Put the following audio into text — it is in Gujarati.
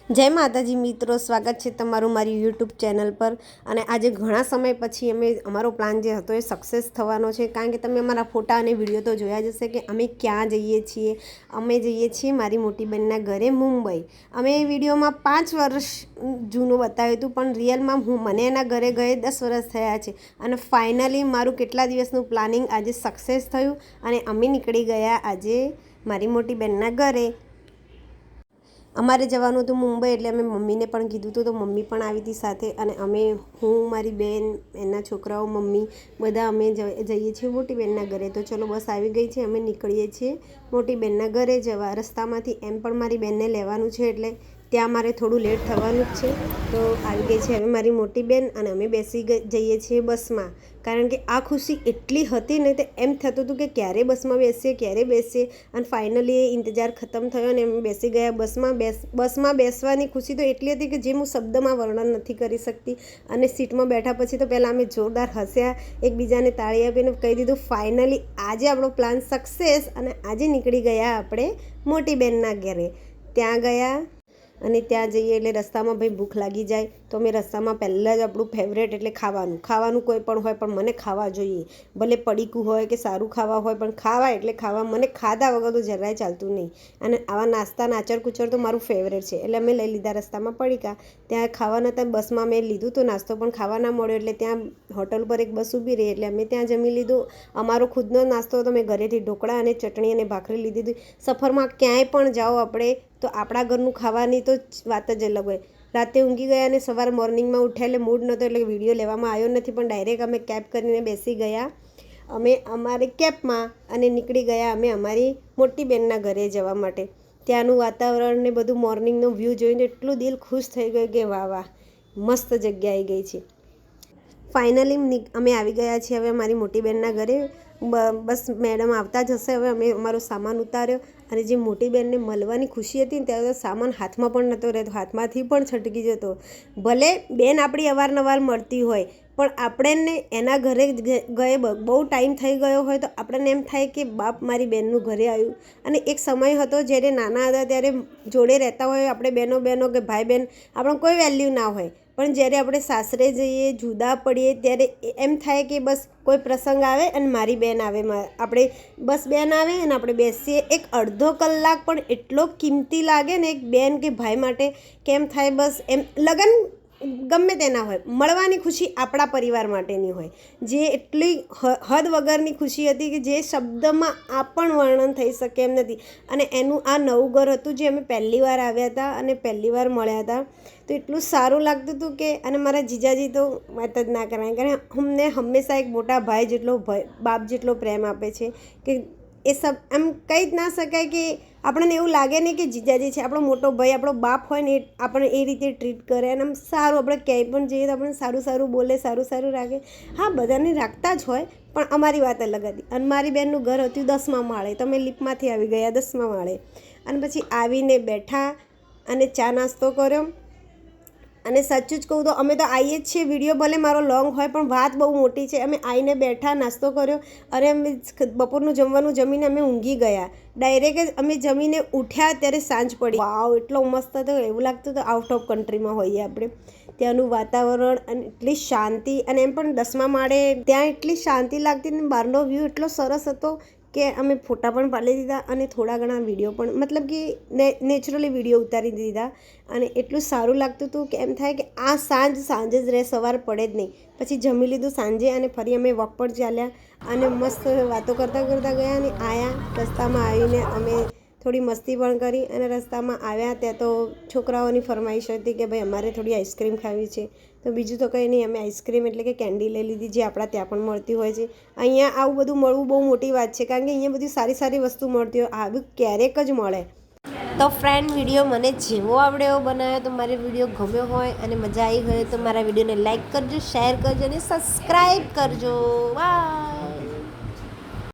જય માતાજી મિત્રો, સ્વાગત છે તમારું મારી યુટ્યુબ ચેનલ પર। અને આજે ઘણા સમય પછી અમારો પ્લાન જે હતો એ સક્સેસ થવાનો છે, કારણ કે તમે અમારા ફોટા અને વિડીયો તો જોયા જ હશે કે અમે ક્યાં જઈએ છીએ। અમે જઈએ છીએ મારી મોટી બહેનના ઘરે મુંબઈ। અમે એ વિડીયોમાં 5 વર્ષ જૂનું બતાવ્યું હતું, પણ રિયલમાં મને એના ઘરે ગયે 10 વર્ષ થયા છે। અને ફાઇનલી મારું કેટલા દિવસનું પ્લાનિંગ આજે સક્સેસ થયું અને અમે નીકળી ગયા આજે મારી મોટી બહેનના ઘરે। અમારે જવાનું હતું મુંબઈ, એટલે અમે મમ્મીને પણ કીધું હતું, તો મમ્મી પણ આવી હતી સાથે। અને હું, મારી બેન, એના છોકરાઓ, મમ્મી બધા અમે જઈએ છીએ મોટી બહેનના ઘરે। તો ચલો બસ આવી ગઈ છે, અમે નીકળીએ છીએ મોટી બહેનના ઘરે જવા। રસ્તામાંથી એમ પણ મારી બહેનને લેવાનું છે, એટલે ત્યાં મારે થોડું લેટ થવાનું જ છે। તો આવી ગઈ છે હવે મારી મોટી બહેન અને અમે બેસી જઈએ છીએ બસમાં, કારણ કે આ ખુશી એટલી હતી ને, તે એમ થતું હતું કે ક્યારે બસમાં બેસીએ। અને ફાઇનલી એ ઇંતજાર ખતમ થયો અને અમે બેસી ગયા બસમાં। બસમાં બેસવાની ખુશી તો એટલી હતી કે જે હું શબ્દમાં વર્ણન નથી કરી શકતી। અને સીટમાં બેઠા પછી તો પહેલાં અમે જોરદાર હસ્યા, એકબીજાને તાળી આપીને કહી દીધું ફાઇનલી આજે આપણો પ્લાન સક્સેસ। અને આજે નીકળી ગયા આપણે મોટી બહેનના ઘરે। ત્યાં ગયા અને ત્યાં જઈએ એટલે રસ્તામાં ભાઈ ભૂખ લાગી જાય, તો અમે રસ્તામાં પહેલાં જ આપણું ફેવરેટ એટલે ખાવાનું કોઈ પણ હોય, પણ મને ખાવા જોઈએ, ભલે પડીકું હોય કે સારું ખાવા હોય, પણ ખાવા એટલે ખાવા। મને ખાધા વગર તો જરાય ચાલતું નહીં। અને આવા નાસ્તા નાચર કુચર તો મારું ફેવરેટ છે, એટલે અમે લઈ લીધા રસ્તામાં પડીકા। ત્યાં ખાવાના હતા, બસમાં મેં લીધું તો નાસ્તો પણ ખાવા ના મળ્યો, એટલે ત્યાં હોટલ પર એક બસ ઊભી રહી, એટલે અમે ત્યાં જમી લીધું। અમારો ખુદનો નાસ્તો તો મેં ઘરેથી ઢોકળા અને ચટણી અને ભાખરી લીધી હતી। સફરમાં ક્યાંય પણ જાઓ આપણે, તો આપણા ઘરનું ખાવાની તો વાત જ અલગ હોય। રાતે ઊંઘી ગયા અને સવારે મોર્નિંગમાં ઉઠ્યા, એટલે મૂડ નહોતો, એટલે વિડીયો લેવામાં આવ્યો નથી, પણ ડાયરેક્ટ અમે કેબ કરીને બેસી ગયા અમે અમારી કેબમાં અને નીકળી ગયા અમે અમારી મોટી બહેનના ઘરે જવા માટે। ત્યાંનું વાતાવરણ ને બધું મોર્નિંગનો વ્યૂ જોઈને એટલું દિલ ખુશ થઈ ગયું કે વાહ વાહ, મસ્ત જગ્યા આવી ગઈ છે। ફાઇનલી અમે આવી ગયા છીએ હવે મારી મોટી બહેનના ઘરે। બસ મેડમ આવતા જ હશે, હવે અમે અમારો સામાન ઉતાર્યો। અને જે મોટી બહેનને મળવાની ખુશી હતી ને, ત્યારે તો સામાન હાથમાં પણ નહોતો રહેતો, હાથમાંથી પણ છટકી જતો। ભલે બેન આપણી અવારનવાર મળતી હોય, પણ આપણને એના ઘરે ગયે બહુ ટાઈમ થઈ ગયો હોય, તો આપણને એમ થાય કે બાપ મારી બહેનનું ઘરે આવ્યું। અને એક સમય હતો જ્યારે નાના હતા ત્યારે જોડે રહેતા હોય આપણે બહેનો કે ભાઈ બહેન, આપણો કોઈ વેલ્યુ ના હોય, પણ જ્યારે આપણે સાસરે જઈએ, જુદા પડીએ, ત્યારે એમ થાય કે બસ કોઈ પ્રસંગ આવે અને મારી બહેન આવે, આપણે બસ બેન આવે અને આપણે બેસીએ। એક અડધો કલાક પણ એટલો કિંમતી લાગે ને એક બેન કે ભાઈ માટે, કેમ થાય બસ એમ લગન ગમે તેના હોય, મળવાની ખુશી આપણા પરિવાર માટેની હોય, જે એટલી હદ વગરની ખુશી હતી કે જે શબ્દમાં આ પણ વર્ણન થઈ શકે એમ નથી। અને એનું આ નવું ઘર હતું, જે અમે પહેલી વાર આવ્યા હતા અને પહેલી વાર મળ્યા હતા, તો એટલું સારું લાગતું હતું કે, અને મારા જીજાજી તો વાત જ ના કરાય, કારણ કે અમને હંમેશા એક મોટા ભાઈ જેટલો બાપ જેટલો પ્રેમ આપે છે કે એ એમ કહી જ ના શકાય કે આપણને એવું લાગે નહીં કે જીજાજી છે આપણો મોટો ભાઈ, આપણો બાપ હોય ને એ આપણે એ રીતે ટ્રીટ કરે। અને આમ સારું, આપણે ક્યાંય પણ જઈએ તો આપણે સારું બોલે, સારું રાખે। હા, બધાને રાખતા જ હોય, પણ અમારી વાત અલગ હતી। અને મારી બહેનનું ઘર હતું 10મા માળે, તો અમે લિફ્ટમાંથી આવી ગયા 10મા માળે, અને પછી આવીને બેઠા અને ચા નાસ્તો કર્યો। અને સાચું જ કહું તો અમે તો આવીએ જ છીએ, વિડીયો ભલે મારો લોંગ હોય, પણ વાત બહુ મોટી છે। અમે આવીને બેઠા, નાસ્તો કર્યો, અને અમે બપોરનું જમવાનું જમીને અમે ઊંઘી ગયા। ડાયરેક્ટ જ અમે જમીને ઉઠ્યા ત્યારે સાંજ પડી। વાવ, એટલો મસ્ત હતો, એવું લાગતું હતું આઉટ ઓફ કન્ટ્રીમાં હોઈએ આપણે। ત્યાંનું વાતાવરણ અને એટલી શાંતિ, અને એમ પણ 10મા માળે ત્યાં એટલી શાંતિ લાગતી ને, બહારનો વ્યૂ એટલો સરસ હતો કે અમે ફોટા પણ પાડી દીધા અને થોડા ઘણા વિડીયો પણ, મતલબ કે નેચરલી વિડીયો ઉતારી દીધા। અને એટલું સારું લાગતું હતું કે એમ થાય કે આ સાંજ જ રહે, સવાર પડે જ નહીં। પછી જમી લીધું સાંજે અને ફરી અમે વોક પર ચાલ્યા અને મસ્ત વાતો કરતાં ગયા અને આવ્યા। રસ્તામાં આવીને અમે થોડી મસ્તી પણ કરી, અને રસ્તામાં આવ્યા ત્યાં તો છોકરાઓની ફરમાઈશ હતી કે ભાઈ અમારે થોડી આઈસ્ક્રીમ ખાવી છે, તો બીજું તો કંઈ નહીં, અમે આઈસ્ક્રીમ એટલે કે કેન્ડી લઈ લીધી, જે આપણા ત્યાં પણ મળતી હોય છે। અહીંયા આવું બધું મળવું બહુ મોટી વાત છે, કારણ કે અહીંયા બધી સારી વસ્તુ મળતી હોય, આવું ક્યારેક જ મળે। તો ફ્રેન્ડ, વિડીયો મને જેવો આવડે એવો બનાવ્યો, તો મારો વિડીયો ગમ્યો હોય અને મજા આવી હોય તો મારા વિડીયોને લાઈક કરજો, શેર કરજો અને સબસ્ક્રાઈબ કરજો। બાય।